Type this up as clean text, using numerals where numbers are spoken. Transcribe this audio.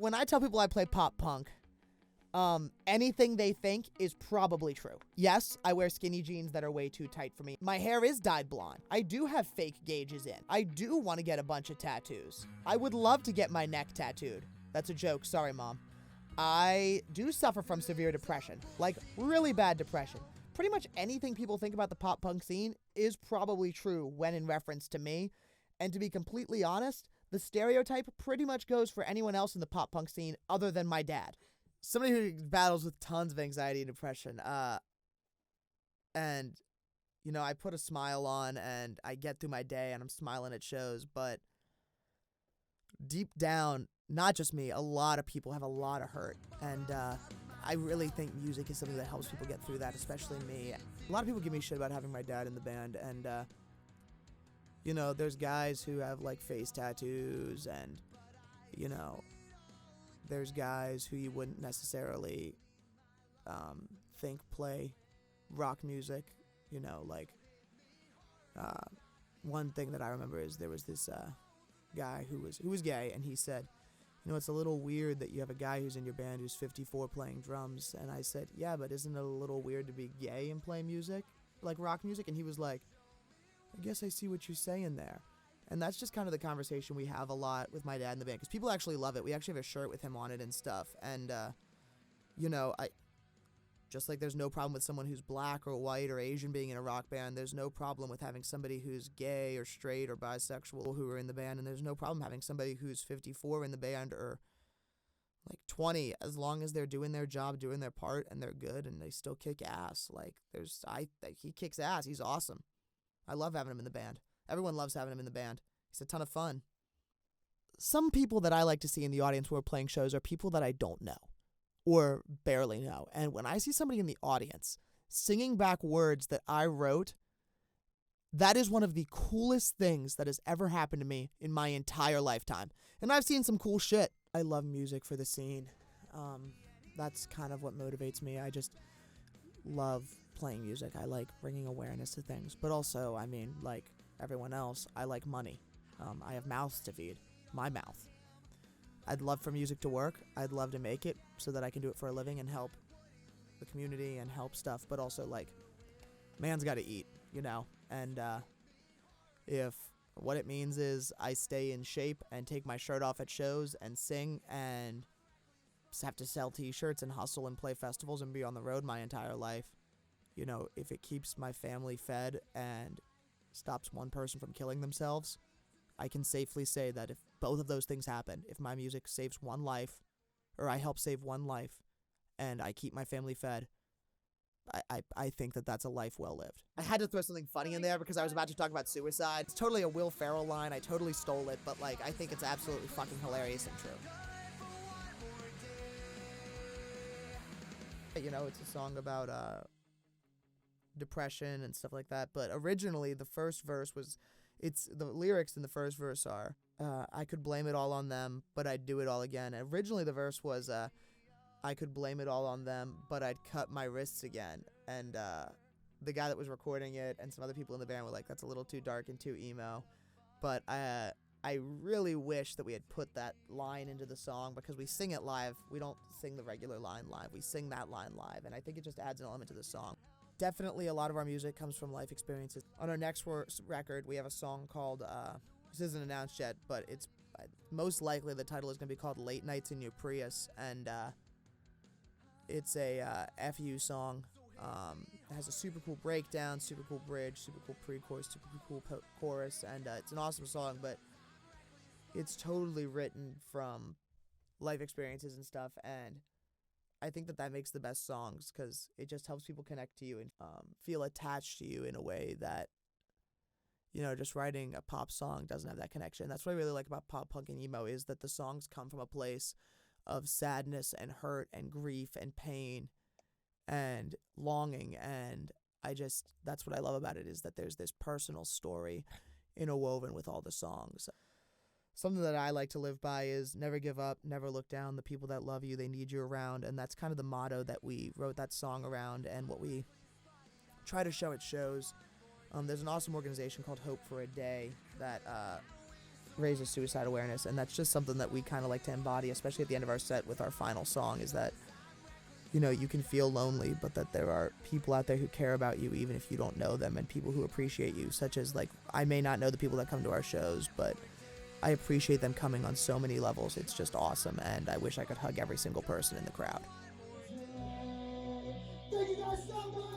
when I tell people I play pop punk, anything they think is probably true. Yes, I wear skinny jeans that are way too tight for me. My hair is dyed blonde. I do have fake gauges in. I do want to get a bunch of tattoos. I would love to get my neck tattooed. That's a joke. Sorry, Mom. I do suffer from severe depression, like really bad depression. Pretty much anything people think about the pop punk scene is probably true when in reference to me. And to be completely honest, the stereotype pretty much goes for anyone else in the pop punk scene other than my dad. Somebody who battles with tons of anxiety and depression. And, you know, I put a smile on and I get through my day and I'm smiling at shows, but deep down, not just me, a lot of people have a lot of hurt. And I really think music is something that helps people get through that, especially me. A lot of people give me shit about having my dad in the band. And, you know, there's guys who have, like, face tattoos and, you know, there's guys who you wouldn't necessarily think play rock music, you know, like, one thing that I remember is there was this guy who was gay, and he said, you know, it's a little weird that you have a guy who's in your band who's 54 playing drums. And I said, yeah, but isn't it a little weird to be gay and play music, like rock music? And he was like, I guess I see what you're saying there. And that's just kind of the conversation we have a lot with my dad in the band, because people actually love it. We actually have a shirt with him on it and stuff. And, you know, just like there's no problem with someone who's black or white or Asian being in a rock band, there's no problem with having somebody who's gay or straight or bisexual who are in the band, and there's no problem having somebody who's 54 in the band or like 20, as long as they're doing their job, doing their part, and they're good and they still kick ass. Like he kicks ass. He's awesome. I love having him in the band. Everyone loves having him in the band. He's a ton of fun. Some people that I like to see in the audience who are playing shows are people that I don't know or barely know. And when I see somebody in the audience singing back words that I wrote, that is one of the coolest things that has ever happened to me in my entire lifetime. And I've seen some cool shit. I love music for the scene. That's kind of what motivates me. I just love playing music. I like bringing awareness to things. But also, I mean, like everyone else, I like money. I have mouths to feed. My mouth. I'd love for music to work. I'd love to make it so that I can do it for a living and help the community and help stuff. But also, like, man's got to eat, you know? And if what it means is I stay in shape and take my shirt off at shows and sing and have to sell t-shirts and hustle and play festivals and be on the road my entire life, you know, if it keeps my family fed and stops one person from killing themselves, I can safely say that if both of those things happen, if my music saves one life, or I help save one life, and I keep my family fed, I think that that's a life well lived. I had to throw something funny in there because I was about to talk about suicide. It's totally a Will Ferrell line. I totally stole it, but, like, I think it's absolutely fucking hilarious and true. You know, it's a song about depression and stuff like that, but originally the first verse was, the lyrics in the first verse are, I could blame it all on them, but I'd do it all again. And originally the verse was, I could blame it all on them, but I'd cut my wrists again. And the guy that was recording it and some other people in the band were like, that's a little too dark and too emo. But I really wish that we had put that line into the song, because we sing it live. We don't sing the regular line live. We sing that line live, and I think it just adds an element to the song. Definitely a lot of our music comes from life experiences. On our next record, we have a song called, this isn't announced yet, but it's most likely the title is going to be called Late Nights in Your Prius, and it's a FU song. It has a super cool breakdown, super cool bridge, super cool pre-chorus, super cool chorus, and it's an awesome song, but it's totally written from life experiences and stuff, and I think that makes the best songs, because it just helps people connect to you and feel attached to you in a way that, you know, just writing a pop song doesn't have that connection. That's what I really like about pop punk and emo, is that the songs come from a place of sadness and hurt and grief and pain and longing, and that's what I love about it, is that there's this personal story interwoven with all the songs. Something that I like to live by is never give up, never look down. The people that love you, they need you around. And that's kind of the motto that we wrote that song around and what we try to show at shows. There's an awesome organization called Hope for a Day that raises suicide awareness, and that's just something that we kind of like to embody, especially at the end of our set with our final song, is that, you know, you can feel lonely, but that there are people out there who care about you even if you don't know them, and people who appreciate you, such as, like, I may not know the people that come to our shows, but I appreciate them coming on so many levels. It's just awesome, and I wish I could hug every single person in the crowd. Thank you guys so much.